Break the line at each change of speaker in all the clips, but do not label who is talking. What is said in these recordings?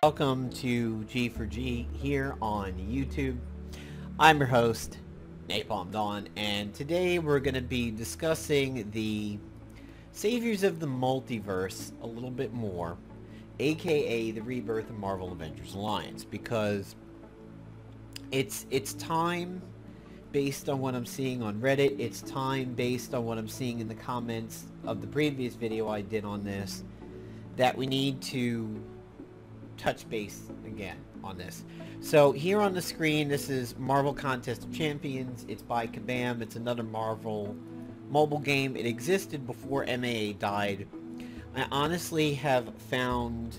Welcome to G for G here on YouTube. I'm your host, Napalm Dawn, and today we're going to be discussing the Saviors of the Multiverse a little bit more, aka the rebirth of Marvel Avengers Alliance, because it's time based on what I'm seeing on Reddit. It's time based on what I'm seeing in the comments of the previous video I did on this, that we need to touch base again on this. So here on the screen, this is Marvel Contest of Champions. It's by Kabam. It's another Marvel mobile game. It existed before MAA died. I honestly have found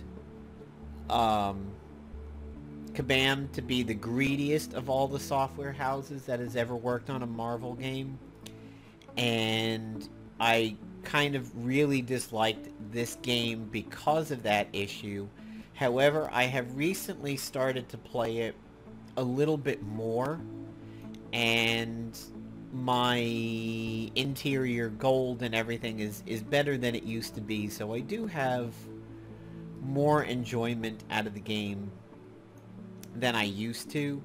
Kabam to be the greediest of all the software houses that has ever worked on a Marvel game, and I kind of really disliked this game because of that issue. However, I have recently started to play it a little bit more, and my interior gold and everything is better than it used to be, so I do have more enjoyment out of the game than I used to.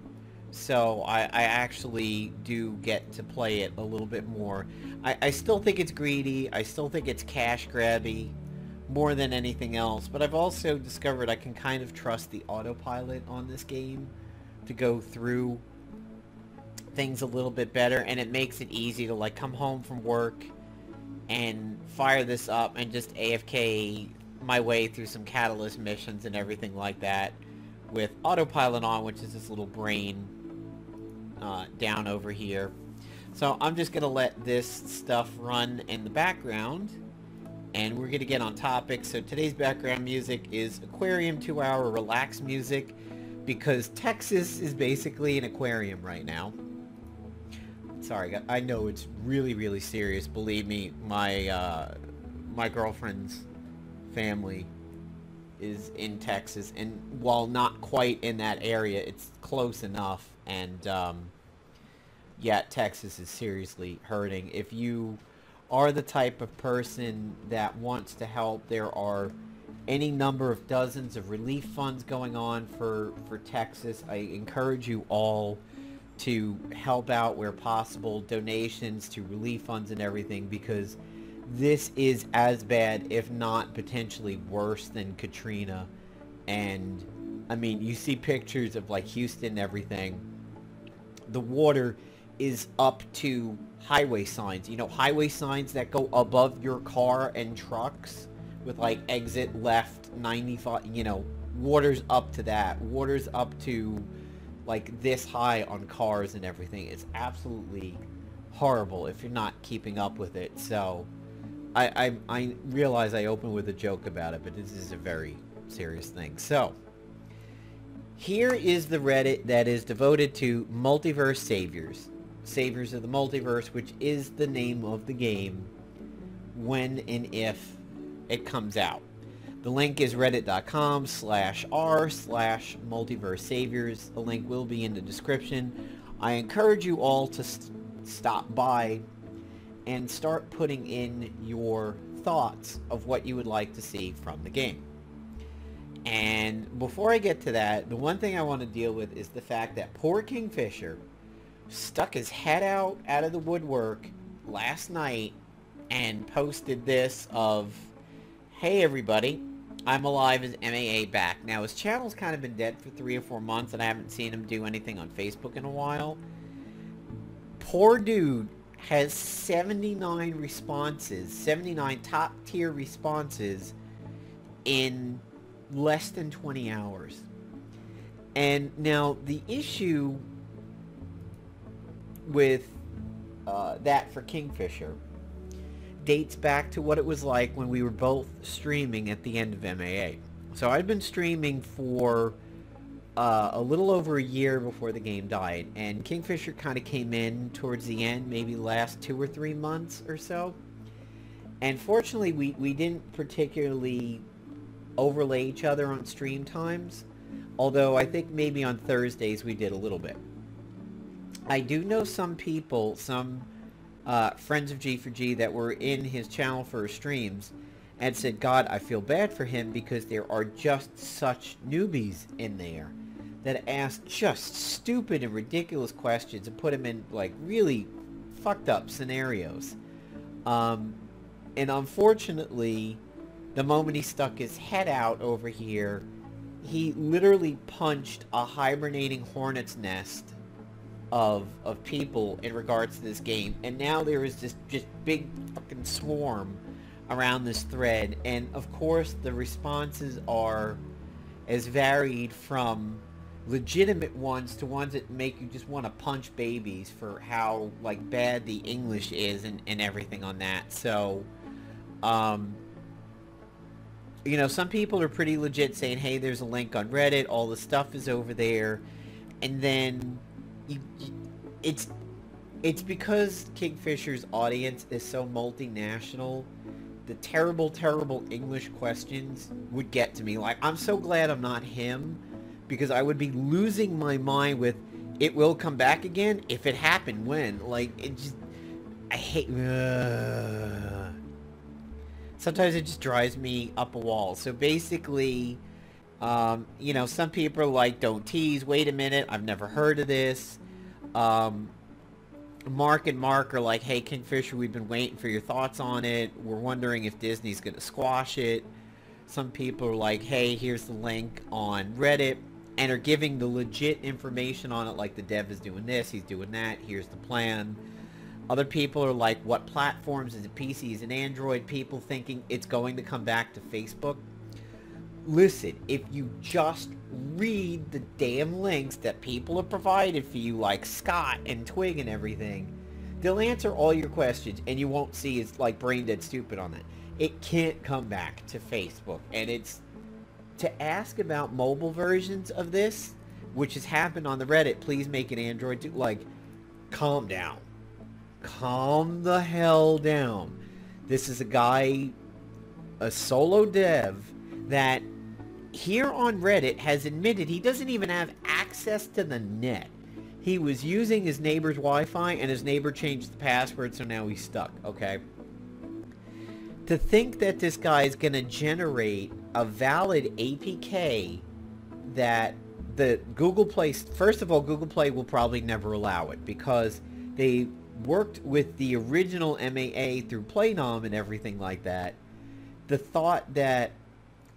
So I actually do get to play it a little bit more. I still think it's greedy. I still think it's cash grabby more than anything else, but I've also discovered I can kind of trust the autopilot on this game to go through things a little bit better, and it makes it easy to like come home from work and fire this up and just AFK my way through some catalyst missions and everything like that with autopilot on, which is this little brain down over here. So I'm just gonna let this stuff run in the background, and we're going to get on topic. So today's background music is aquarium 2-hour relax music, because Texas is basically an aquarium right now. Sorry, I know it's really serious. Believe me, my girlfriend's family is in Texas, and while not quite in that area, it's close enough. And yeah, Texas is seriously hurting. If you are the type of person that wants to help, there are any number of dozens of relief funds going on for Texas. I encourage you all to help out where possible, donations to relief funds and everything, because this is as bad, if not potentially worse, than Katrina. And I mean, you see pictures of like Houston and everything. The water is up to highway signs, you know, highway signs that go above your car and trucks with like exit left 95, you know, water's up to that. Water's up to like this high on cars and everything. It's absolutely horrible if you're not keeping up with it. So I realize I opened with a joke about it, but this is a very serious thing. So here is the Reddit that is devoted to Multiverse Saviors. Saviors of the Multiverse, which is the name of the game when and if it comes out. The link is reddit.com/r/multiverse-saviors. The link will be in the description. I encourage you all to stop by and start putting in your thoughts of what you would like to see from the game. And before I get to that, the one thing I want to deal with is the fact that poor Kingfisher stuck his head out of the woodwork last night and posted this of, "Hey everybody, I'm alive as MAA back." Now his channel's kind of been dead for 3 or 4 months, and I haven't seen him do anything on Facebook in a while. Poor dude has 79 responses, 79 top tier responses in less than 20 hours. And now the issue with that for Kingfisher dates back to what it was like when we were both streaming at the end of MAA. So I'd been streaming for a little over a year before the game died, and Kingfisher kind of came in towards the end, maybe last 2 or 3 months or so. And fortunately we didn't particularly overlay each other on stream times, although I think maybe on Thursdays we did a little bit. I do know some people, some friends of G4G that were in his channel for his streams and said, God, I feel bad for him because there are just such newbies in there that ask just stupid and ridiculous questions and put him in like really fucked up scenarios. And unfortunately, the moment he stuck his head out over here, he literally punched a hibernating hornet's nest of people in regards to this game, and now there is this just big fucking swarm around this thread, and of course the responses are as varied from legitimate ones to ones that make you just want to punch babies for how like bad the English is and everything on that. So you know, some people are pretty legit saying, hey, there's a link on Reddit, all the stuff is over there, and then it's because Kingfisher's audience is so multinational. The terrible English questions would get to me. Like, I'm so glad I'm not him, because I would be losing my mind with, it will come back again? If it happened, when? Like, it just, I hate, sometimes it just drives me up a wall. So basically, you know, some people are like, don't tease, wait a minute, I've never heard of this. Mark and Mark are like, hey, Kingfisher, we've been waiting for your thoughts on it. We're wondering if Disney's going to squash it. Some people are like, hey, here's the link on Reddit, and are giving the legit information on it, like the dev is doing this, he's doing that, here's the plan. Other people are like, what platforms? Is it PC? Is it Android? People thinking it's going to come back to Facebook. Listen, if you just read the damn links that people have provided for you, like Scott and Twig and everything, they'll answer all your questions, and you won't see it's like brain dead stupid on that. It can't come back to Facebook, and it's to ask about mobile versions of this, which has happened on the Reddit. Please make it Android too. Like, calm down, calm the hell down. This is a guy, a solo dev that here on Reddit has admitted he doesn't even have access to the net. He was using his neighbor's Wi-Fi, and his neighbor changed the password, so now he's stuck, okay? To think that this guy is going to generate a valid APK that the Google Play... First of all, Google Play will probably never allow it, because they worked with the original MAA through PlayNom and everything like that. The thought that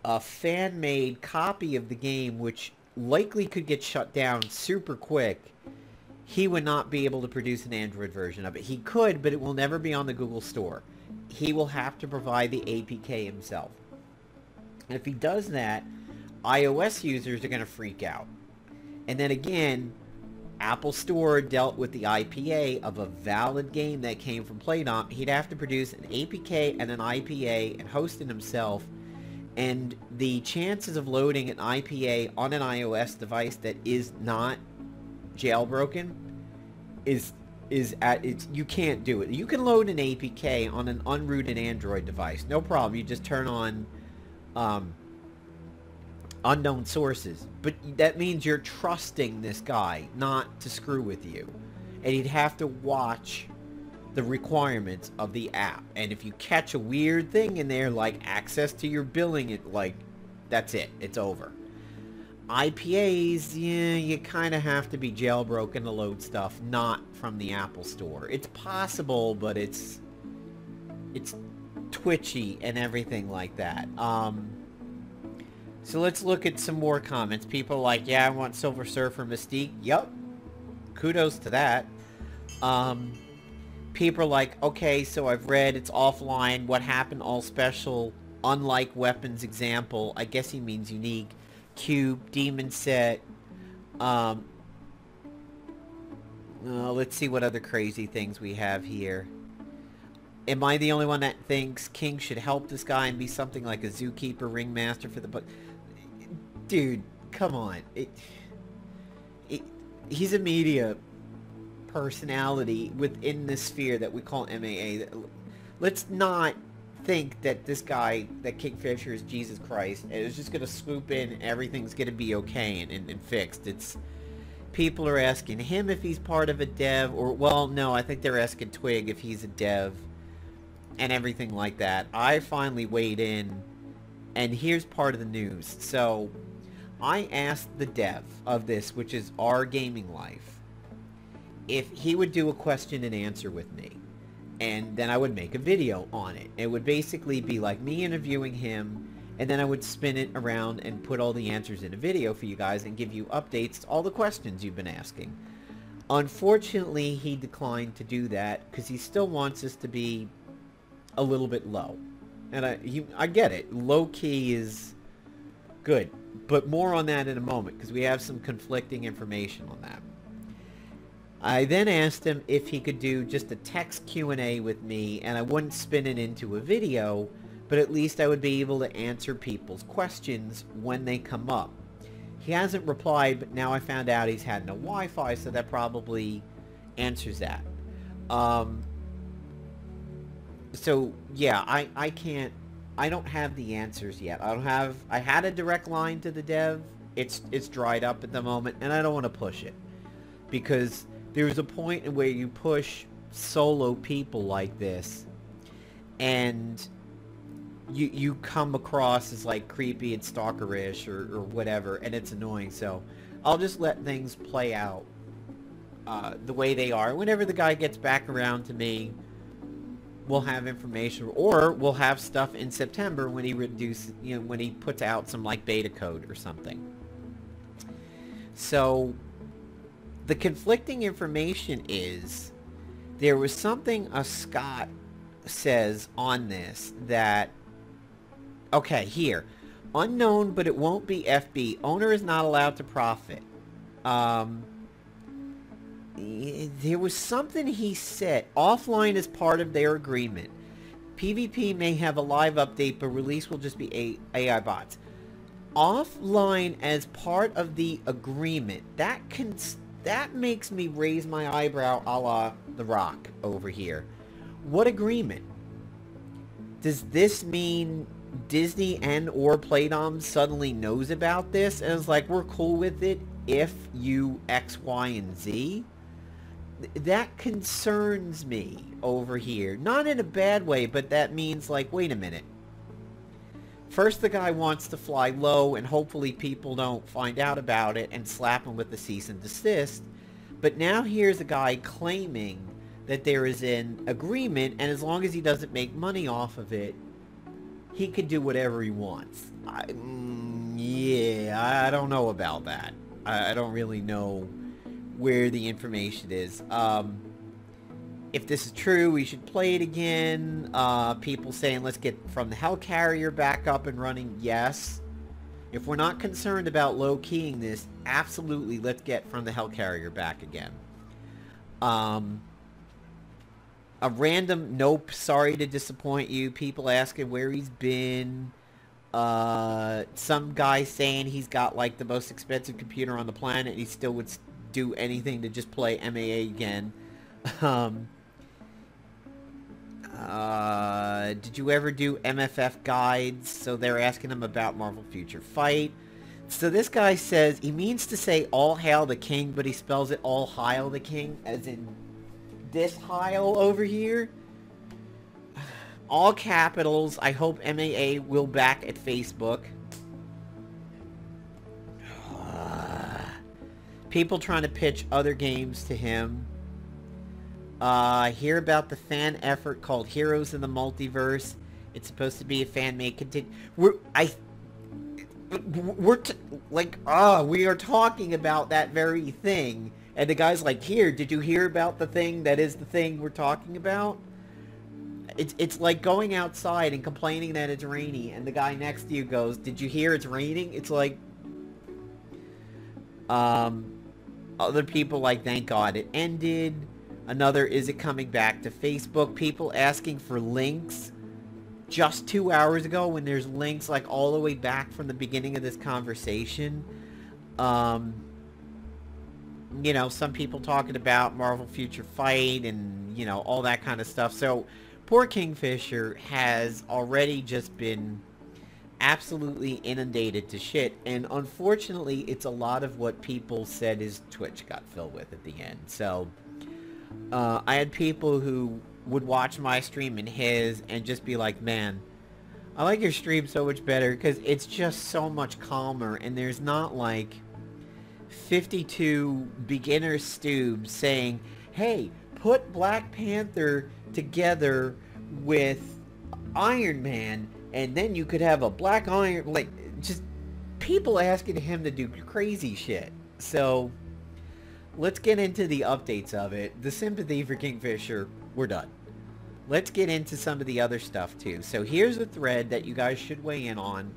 a fan-made copy of the game, which likely could get shut down super quick, he would not be able to produce an Android version of it. He could, but it will never be on the Google Store. He will have to provide the APK himself. And if he does that, iOS users are going to freak out. And then again, Apple Store dealt with the IPA of a valid game that came from PlayNom. He'd have to produce an APK and an IPA and host it himself. And the chances of loading an IPA on an iOS device that is not jailbroken is at its, you can't do it. You can load an APK on an unrooted Android device, no problem. You just turn on unknown sources, but that means you're trusting this guy not to screw with you, and he'd have to watch the requirements of the app. And if you catch a weird thing in there, like access to your billing, it like, that's it, it's over. IPAs, yeah, you kind of have to be jailbroken to load stuff not from the Apple Store. It's possible, but it's twitchy and everything like that. So let's look at some more comments. People are like, yeah, I want Silver Surfer Mystique. Yup, kudos to that. People are like, okay, so I've read it's offline. What happened? All special, unlike weapons example. I guess he means unique. Cube, demon set. Let's see what other crazy things we have here. Am I the only one that thinks King should help this guy and be something like a zookeeper ringmaster for the book? Dude, come on. He's a media personality within this sphere that we call MAA. Let's not think that this guy, that Kingfisher, is Jesus Christ and is just going to swoop in and everything's going to be okay and fixed. people are asking him if he's part of a dev, or, well, no, I think they're asking Twig if he's a dev, and everything like that. I finally weighed in, and here's part of the news. So, I asked the dev of this, which is Our Gaming Life, if he would do a question and answer with me, and then I would make a video on it. It would basically be like me interviewing him, and then I would spin it around and put all the answers in a video for you guys and give you updates to all the questions you've been asking. Unfortunately, he declined to do that because he still wants us to be a little bit low. And I get it. Low key is good. But more on that in a moment because we have some conflicting information on that. I then asked him if he could do just a text Q&A with me, and I wouldn't spin it into a video, but at least I would be able to answer people's questions when they come up. He hasn't replied, but now I found out he's had no Wi-Fi, so that probably answers that. So yeah, I don't have the answers yet. I had a direct line to the dev. It's dried up at the moment, and I don't want to push it because there's a point where you push solo people like this, and you come across as like creepy and stalkerish or whatever, and it's annoying. So I'll just let things play out the way they are. Whenever the guy gets back around to me, we'll have information, or we'll have stuff in September when he when he puts out some like beta code or something. So the conflicting information is there was something Scott says on this that, okay, here, unknown, but it won't be FB. Owner is not allowed to profit. There was something he said. Offline is part of their agreement. PvP may have a live update, but release will just be AI bots. Offline as part of the agreement. That makes me raise my eyebrow a la The Rock over here. What agreement? Does this mean Disney and or Playdom suddenly knows about this and is like, we're cool with it if you X, Y, and Z? That concerns me over here. Not in a bad way, but that means like, wait a minute. First the guy wants to fly low and hopefully people don't find out about it and slap him with the cease and desist. But now here's a guy claiming that there is an agreement, and as long as he doesn't make money off of it, he can do whatever he wants. Yeah, I don't know about that. I don't really know where the information is. If this is true, we should play it again. People saying let's get From the Hellcarrier back up and running. Yes. If we're not concerned about low-keying this, absolutely let's get From the Hellcarrier back again. A random nope, sorry to disappoint you. People asking where he's been. Some guy saying he's got like the most expensive computer on the planet and he still would do anything to just play MAA again. Did you ever do MFF guides? So they're asking him about Marvel Future Fight. So this guy says he means to say all hail the king, but he spells it all heil the king, as in this heil over here. All capitals. I hope MAA will back at Facebook. People trying to pitch other games to him. Hear about the fan effort called Heroes in the Multiverse. It's supposed to be a fan-made content. We are talking about that very thing, and the guy's like, "Here, did you hear about the thing that is the thing we're talking about?" It's like going outside and complaining that it's rainy, and the guy next to you goes, "Did you hear it's raining?" It's like, other people like, "Thank God it ended." Another, "Is it coming back to Facebook?" People asking for links just 2 hours ago when there's links like all the way back from the beginning of this conversation. You know, some people talking about Marvel Future Fight and, you know, all that kind of stuff. So poor Kingfisher has already just been absolutely inundated to shit, and unfortunately it's a lot of what people said his Twitch got filled with at the end. So I had people who would watch my stream and his and just be like, man, I like your stream so much better because it's just so much calmer, and there's not like 52 beginner stubes saying, hey, put Black Panther together with Iron Man and then you could have a Black Iron, like, just people asking him to do crazy shit. So let's get into the updates of it. The sympathy for Kingfisher, we're done. Let's get into some of the other stuff too. So here's a thread that you guys should weigh in on.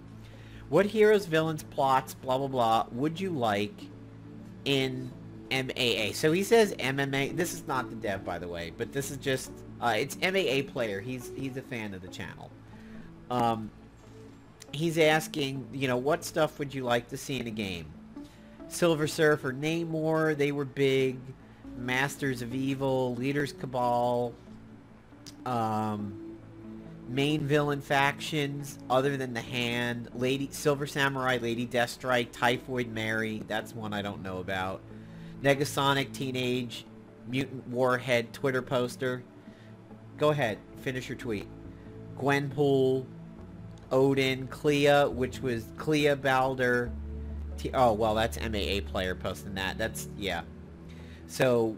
What heroes, villains, plots, blah blah blah would you like in MAA? So he says MMA. This is not the dev, by the way, but this is just it's MAA player. He's a fan of the channel. He's asking, you know, what stuff would you like to see in a game? Silver Surfer, Namor, they were big. Masters of Evil, Leaders Cabal. Main villain factions other than the Hand, Silver Samurai, Lady Deathstrike, Typhoid Mary, that's one I don't know about. Negasonic, Teenage Mutant Warhead Twitter poster. Go ahead, finish your tweet. Gwenpool, Odin, Clea, which was Clea Balder. Oh, well, that's MAA player posting that. That's, yeah. So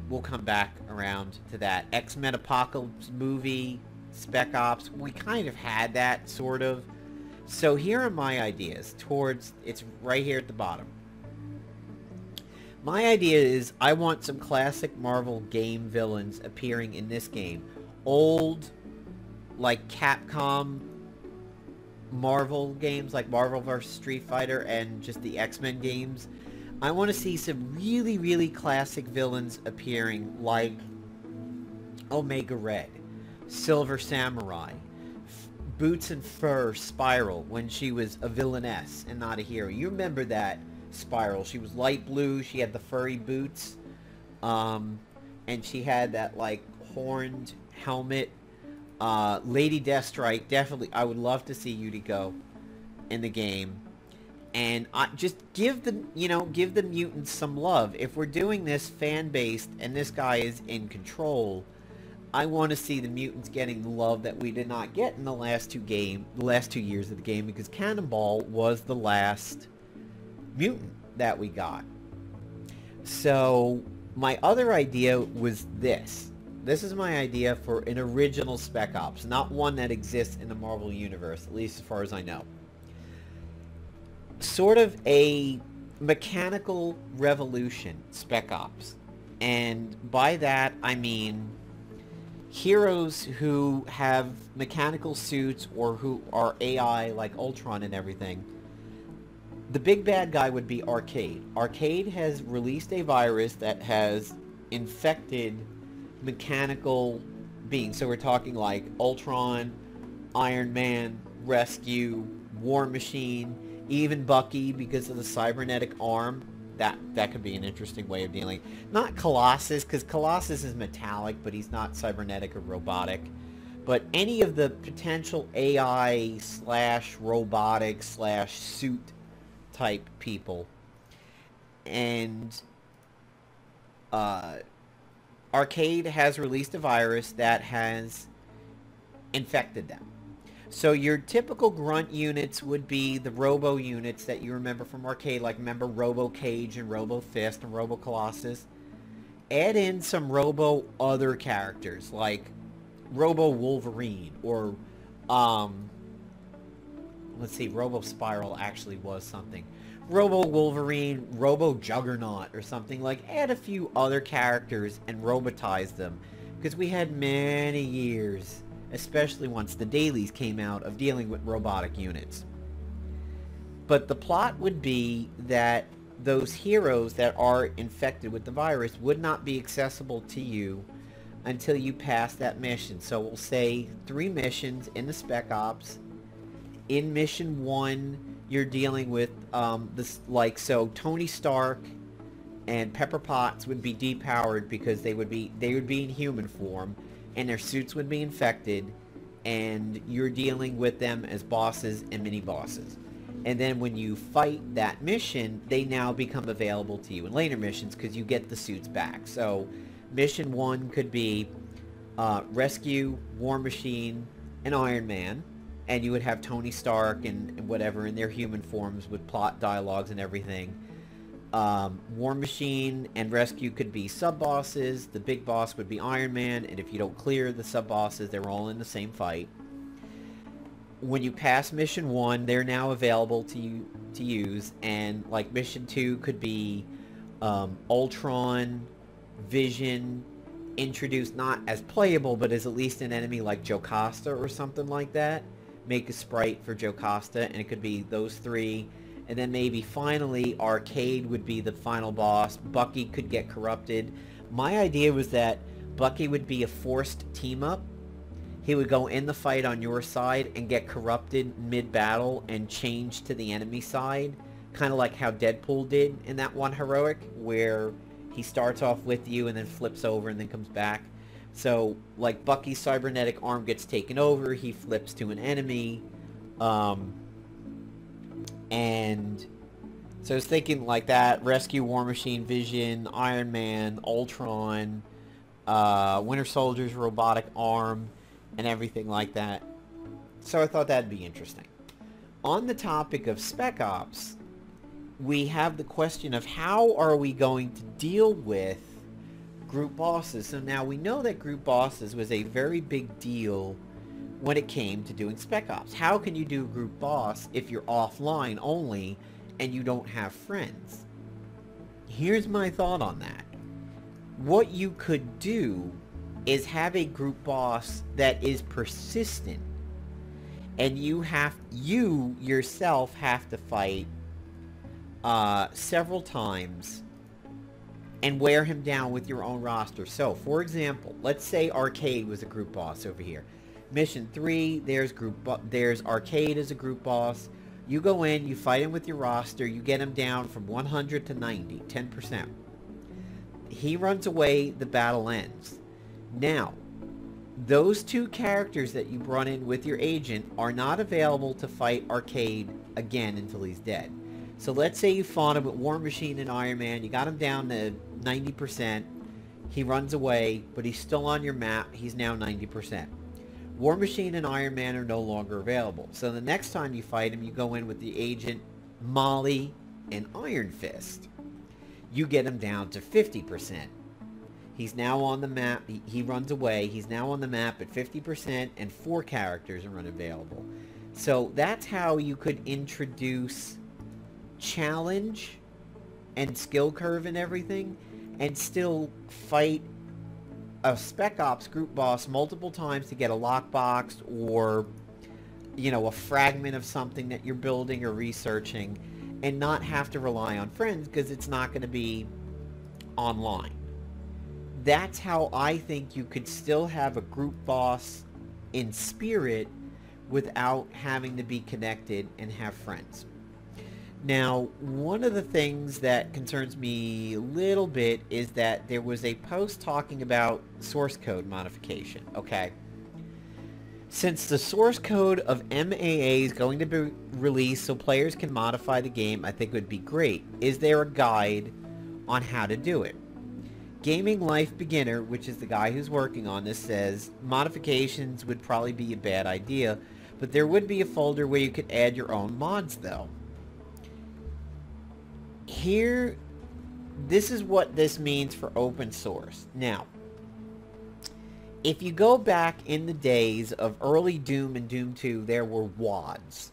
we'll come back around to that. X-Men Apocalypse movie, Spec Ops. We kind of had that, sort of. So here are my ideas towards, it's right here at the bottom. My idea is I want some classic Marvel game villains appearing in this game. Old, like Capcom Marvel games, like Marvel vs. Street Fighter and just the X-Men games. I want to see some really, really classic villains appearing, like Omega Red, Silver Samurai, Boots and Fur Spiral when she was a villainess and not a hero. You remember that Spiral? She was light blue, she had the furry boots, and she had that like horned helmet. Lady Deathstrike, definitely, I would love to see Yuriko in the game. And just give the, give the mutants some love. If we're doing this fan-based and this guy is in control, I want to see the mutants getting the love that we did not get in the last two years of the game, because Cannonball was the last mutant that we got. So my other idea was this. This is my idea for an original Spec Ops, not one that exists in the Marvel Universe, at least as far as I know. Sort of a mechanical revolution Spec Ops. And by that, I mean heroes who have mechanical suits or who are AI like Ultron and everything. The big bad guy would be Arcade. Arcade has released a virus that has infected mechanical beings. So we're talking like Ultron, Iron Man, Rescue, War Machine, even Bucky because of the cybernetic arm. That could be an interesting way of dealing. Not Colossus, because Colossus is metallic, but he's not cybernetic or robotic. But any of the potential AI slash robotic slash suit type people. And Arcade has released a virus that has infected them. So your typical grunt units would be the Robo units that you remember from Arcade, like remember Robo Cage and Robo Fist and Robo Colossus. Add in some Robo other characters like Robo Wolverine or let's see, Robo Spiral actually was something. Robo Wolverine, Robo Juggernaut or something. Like, add a few other characters and robotize them, because we had many years, especially once the dailies came out, of dealing with robotic units. But the plot would be that those heroes that are infected with the virus would not be accessible to you until you pass that mission. So we'll say 3 missions in the Spec Ops. In mission 1, you're dealing with this, like, so Tony Stark and Pepper Potts would be depowered because they would be in human form, and their suits would be infected, and you're dealing with them as bosses and mini bosses. And then when you fight that mission, they now become available to you in later missions because you get the suits back. So mission 1 could be rescue War Machine and Iron Man, and you would have Tony Stark and whatever in their human forms with plot dialogues and everything. War Machine and Rescue could be sub-bosses. The big boss would be Iron Man, and if you don't clear the sub-bosses, they're all in the same fight. When you pass mission 1, they're now available to use, and like mission 2 could be Ultron, Vision, introduced not as playable, but as at least an enemy like Jocasta or something like that. Make a sprite for Jocasta, and it could be those 3. And then maybe finally Arcade would be the final boss. Bucky could get corrupted. My idea was that Bucky would be a forced team up. He would go in the fight on your side and get corrupted mid-battle and change to the enemy side. Kind of like how Deadpool did in that one heroic, where he starts off with you and then flips over and then comes back. So, like, Bucky's cybernetic arm gets taken over, he flips to an enemy, and so I was thinking like that: Rescue, War Machine, Vision, Iron Man, Ultron, Winter Soldier's robotic arm, and everything like that. So I thought that'd be interesting. On the topic of Spec Ops, we have the question of how are we going to deal with group bosses. So now we know that group bosses was a very big deal when it came to doing Spec Ops. How can you do a group boss if you're offline only and you don't have friends? Here's my thought on that. What you could do is have a group boss that is persistent, and you yourself have to fight several times and wear him down with your own roster. So, for example, let's say Arcade was a group boss over here. Mission 3, there's Arcade as a group boss. You go in, you fight him with your roster, you get him down from 100 to 90, 10%. He runs away, the battle ends. Now, those 2 characters that you brought in with your agent are not available to fight Arcade again until he's dead. So let's say you fought him with War Machine and Iron Man, you got him down to 90%, he runs away, but he's still on your map, he's now 90%. War Machine and Iron Man are no longer available. So the next time you fight him, you go in with the agent, Molly, and Iron Fist. You get him down to 50%. He's now on the map, he runs away, he's now on the map at 50%, and 4 characters are unavailable. So that's how you could introduce challenge and skill curve and everything, and still fight a Spec Ops group boss multiple times to get a lockbox or, you know, a fragment of something that you're building or researching, and not have to rely on friends because it's not going to be online. That's how I think you could still have a group boss in spirit without having to be connected and have friends. Now, one of the things that concerns me a little bit is that there was a post talking about source code modification, okay? Since the source code of MAA is going to be released so players can modify the game, I think it would be great. Is there a guide on how to do it? Gaming Life Beginner, which is the guy who's working on this, says modifications would probably be a bad idea, but there would be a folder where you could add your own mods though. Here, this is what this means for open source. Now, if you go back in the days of early Doom and Doom 2, there were WODs,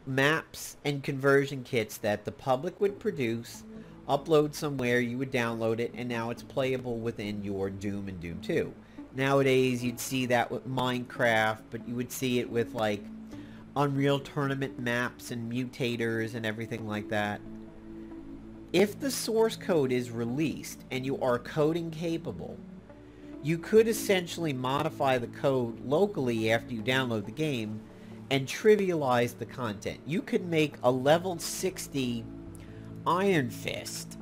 maps and conversion kits that the public would produce, upload somewhere, you would download it, and now it's playable within your Doom and Doom 2. Nowadays, you'd see that with Minecraft, but you would see it with, like, Unreal Tournament maps and mutators and everything like that. If the source code is released and you are coding capable, you could essentially modify the code locally after you download the game and trivialize the content. You could make a level 60 Iron Fist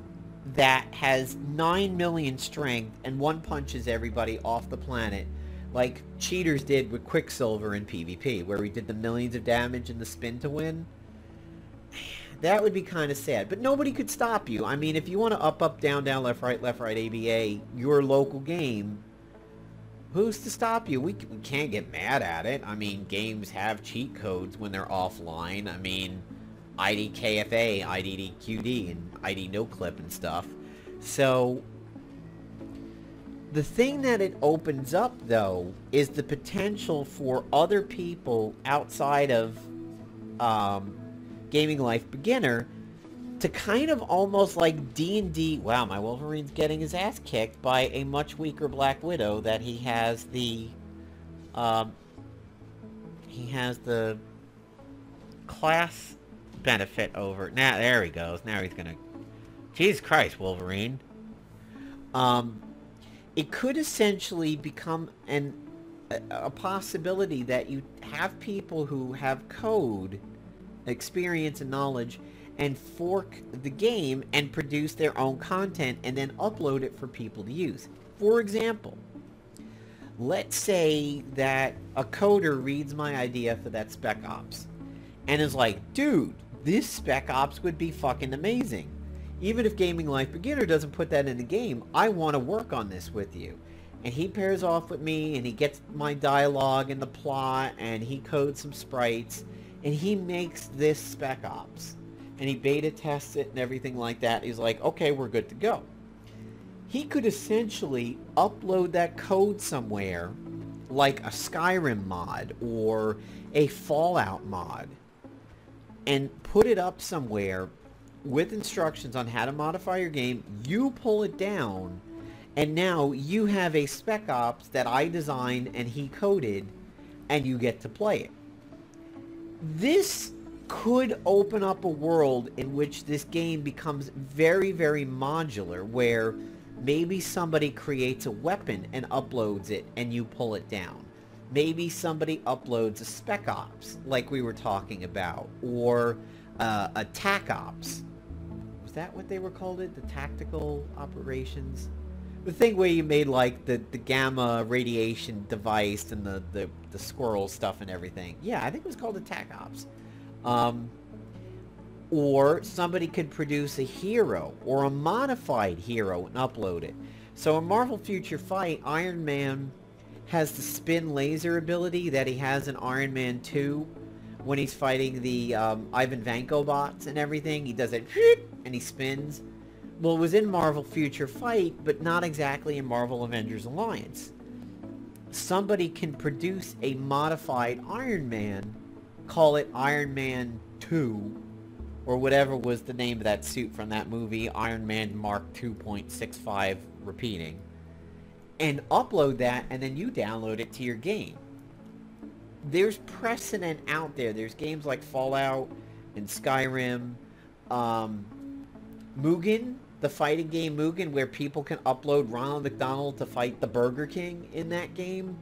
that has 9 million strength and one punches everybody off the planet Like cheaters did with Quicksilver in PvP, where we did the millions of damage and the spin to win. That would be kind of sad. But nobody could stop you. I mean, if you want to up, up, down, down, left, right, ABA, your local game, who's to stop you? We can't get mad at it. I mean, games have cheat codes when they're offline. I mean, IDKFA, IDDQD, and ID NoClip and stuff. So, the thing that it opens up, though, is the potential for other people outside of Gaming Life Beginner to kind of almost like D&D. Wow, my Wolverine's getting his ass kicked by a much weaker Black Widow that he has the class benefit over. Now, there he goes. Now he's gonna... Jesus Christ, Wolverine. It could essentially become a possibility that you have people who have code, experience, and knowledge, and fork the game and produce their own content and then upload it for people to use. For example, let's say that a coder reads my idea for that Spec Ops and is like, dude, this Spec Ops would be fucking amazing. Even if Gaming Life Beginner doesn't put that in the game, I want to work on this with you. And he pairs off with me, and he gets my dialogue and the plot, and he codes some sprites, and he makes this Spec Ops. And he beta tests it and everything like that. He's like, okay, we're good to go. He could essentially upload that code somewhere, like a Skyrim mod or a Fallout mod, and put it up somewhere with instructions on how to modify your game. You pull it down, and now you have a Spec Ops that I designed and he coded, and you get to play it. This could open up a world in which this game becomes very, very modular, where maybe somebody creates a weapon and uploads it and you pull it down. Maybe somebody uploads a Spec Ops, like we were talking about, or a TAC Ops. Was that what they were called it? The tactical operations? The thing where you made like the gamma radiation device and the squirrel stuff and everything. Yeah, I think it was called the TAC Ops. Or somebody could produce a hero or a modified hero and upload it. So in Marvel Future Fight, Iron Man has the spin laser ability that he has in Iron Man 2 when he's fighting the Ivan Vanko bots and everything. He does it and he spins. Well, it was in Marvel Future Fight, but not exactly in Marvel Avengers Alliance. Somebody can produce a modified Iron Man, call it Iron Man 2, or whatever was the name of that suit from that movie, Iron Man Mark 2.65 repeating, and upload that, and then you download it to your game. There's precedent out there. There's games like Fallout and Skyrim, Mugen, the fighting game Mugen, where people can upload Ronald McDonald to fight the Burger King in that game.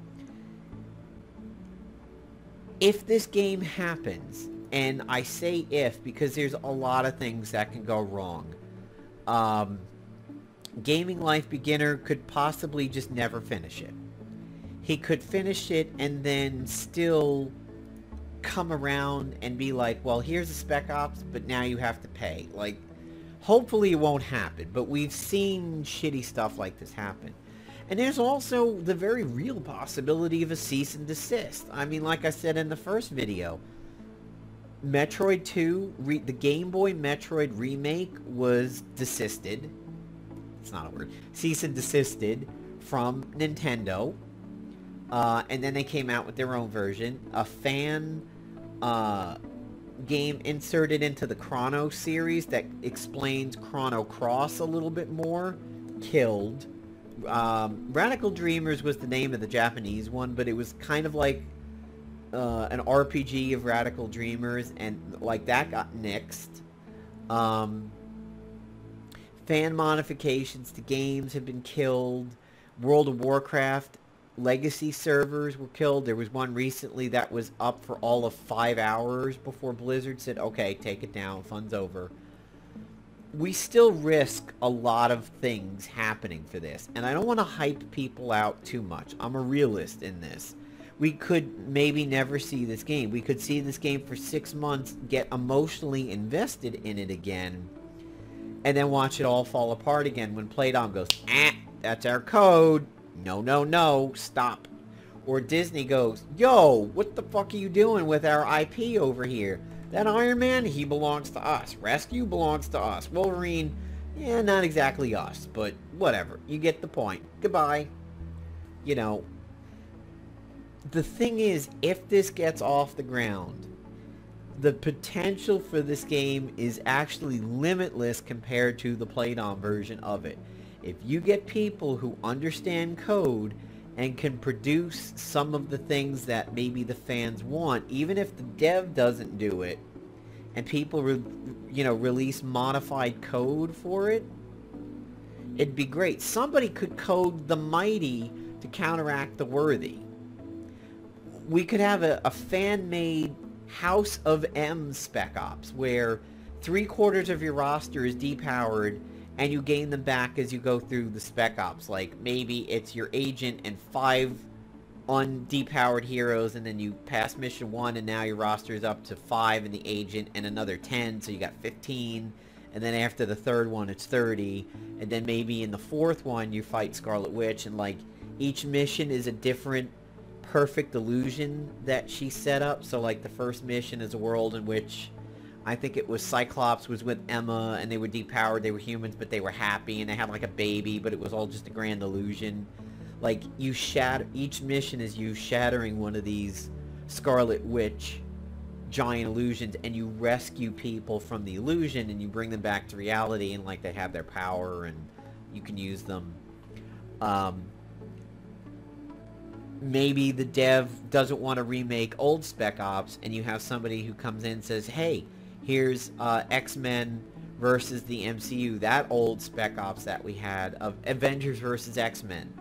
If this game happens, and I say if because there's a lot of things that can go wrong, Gaming Life Beginner could possibly just never finish it. He could finish it and then still come around and be like, well, here's a Spec Ops, but now you have to pay. Like, hopefully it won't happen, but we've seen shitty stuff like this happen. And there's also the very real possibility of a cease and desist. I mean, like I said in the first video, Metroid 2, the Game Boy Metroid remake was desisted. It's not a word. Cease and desisted from Nintendo. And then they came out with their own version. A fan game inserted into the Chrono series that explains Chrono Cross a little bit more. Killed. Radical Dreamers was the name of the Japanese one, but it was kind of like an RPG of Radical Dreamers, and like that got nixed. Fan modifications to games have been killed. World of Warcraft legacy servers were killed. There was one recently that was up for all of 5 hours before Blizzard said, okay, take it down, fun's over. we still risk a lot of things happening for this. And I don't want to hype people out too much. I'm a realist in this. We could maybe never see this game. We could see this game for 6 months, get emotionally invested in it again, and then watch it all fall apart again when Playdom goes, that's our code. No, no, no, stop. Or Disney goes, yo, what the fuck are you doing with our IP over here? That Iron Man, he belongs to us. Rescue belongs to us. Wolverine, yeah, not exactly us, but whatever. You get the point. Goodbye. You know, the thing is, if this gets off the ground, the potential for this game is actually limitless compared to the Playdom version of it. If you get people who understand code and can produce some of the things that maybe the fans want, even if the dev doesn't do it, and people release modified code for it, it'd be great. Somebody could code the mighty to counteract the worthy. We could have a fan-made House of M Spec Ops, where 3/4 of your roster is depowered, and you gain them back as you go through the Spec Ops. Like, maybe it's your agent and 5 undepowered heroes, and then you pass mission 1, and now your roster is up to 5 in the agent, and another 10, so you got 15. And then after the 3rd one, it's 30. And then maybe in the 4th one, you fight Scarlet Witch, and like, each mission is a different perfect illusion that she set up. So like, the first mission is a world in which I think it was Cyclops was with Emma, and they were depowered, they were humans, but they were happy, and they had like a baby, but it was all just a grand illusion. Like, you shatter, each mission is you shattering one of these Scarlet Witch giant illusions, and you rescue people from the illusion, and you bring them back to reality, and like, they have their power, and you can use them. Maybe the dev doesn't want to remake old Spec Ops, and you have somebody who comes in and says, hey, here's X-Men versus the MCU, that old Spec Ops that we had of Avengers versus X-Men.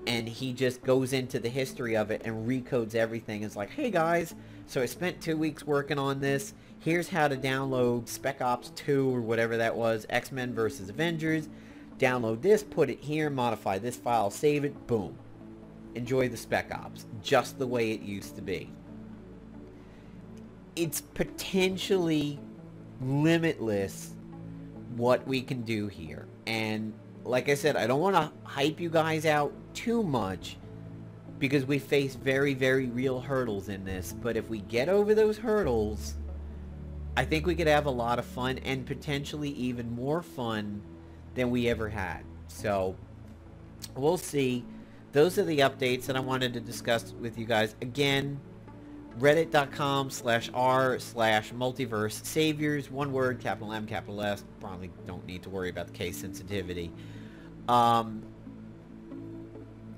And he just goes into the history of it and recodes everything. It's like, hey guys, so I spent 2 weeks working on this. Here's how to download Spec Ops 2 or whatever that was, X-Men versus Avengers. Download this, put it here, modify this file, save it, boom. Enjoy the Spec Ops, just the way it used to be. It's potentially limitless what we can do here. And like I said, I don't want to hype you guys out too much, because we face very, very real hurdles in this. But if we get over those hurdles, I think we could have a lot of fun, and potentially even more fun than we ever had. So we'll see. Those are the updates that I wanted to discuss with you guys. Again, reddit.com/r/Multiverse-Saviors. One word, capital M, capital S. Probably don't need to worry about the case sensitivity.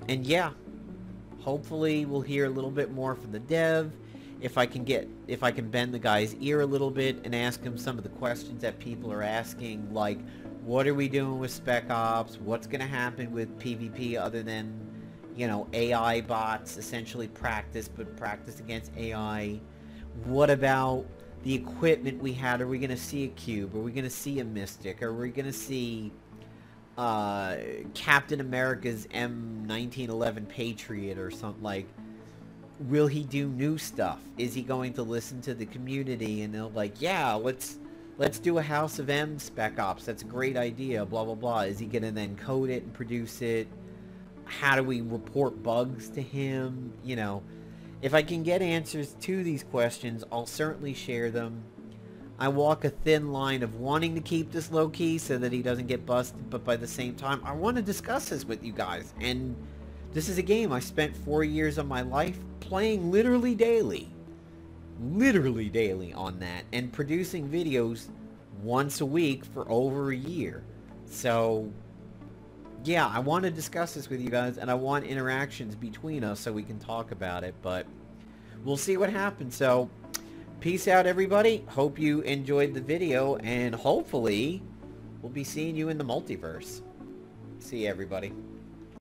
And yeah, hopefully we'll hear a little bit more from the dev. If I can bend the guy's ear a little bit and ask him some of the questions that people are asking, like, what are we doing with Spec Ops? What's going to happen with PvP other than, you know, AI bots essentially practice against AI? What about the equipment we had? Are we going to see a cube? Are we going to see a mystic? Are we going to see Captain America's M1911 Patriot or something? Like, will he do new stuff? Is he going to listen to the community and they'll like, yeah, let's do a House of M Spec Ops, that's a great idea, blah blah blah. Is he gonna then code it and produce it? How do we report bugs to him? You know, if I can get answers to these questions, I'll certainly share them. I walk a thin line of wanting to keep this low-key so that he doesn't get busted, but by the same time, I want to discuss this with you guys. And this is a game I spent 4 years of my life playing literally daily on that, and producing videos once a week for over a year. So yeah, I want to discuss this with you guys, and I want interactions between us so we can talk about it, but we'll see what happens. So peace out, everybody. Hope you enjoyed the video, and hopefully we'll be seeing you in the multiverse. See you, everybody.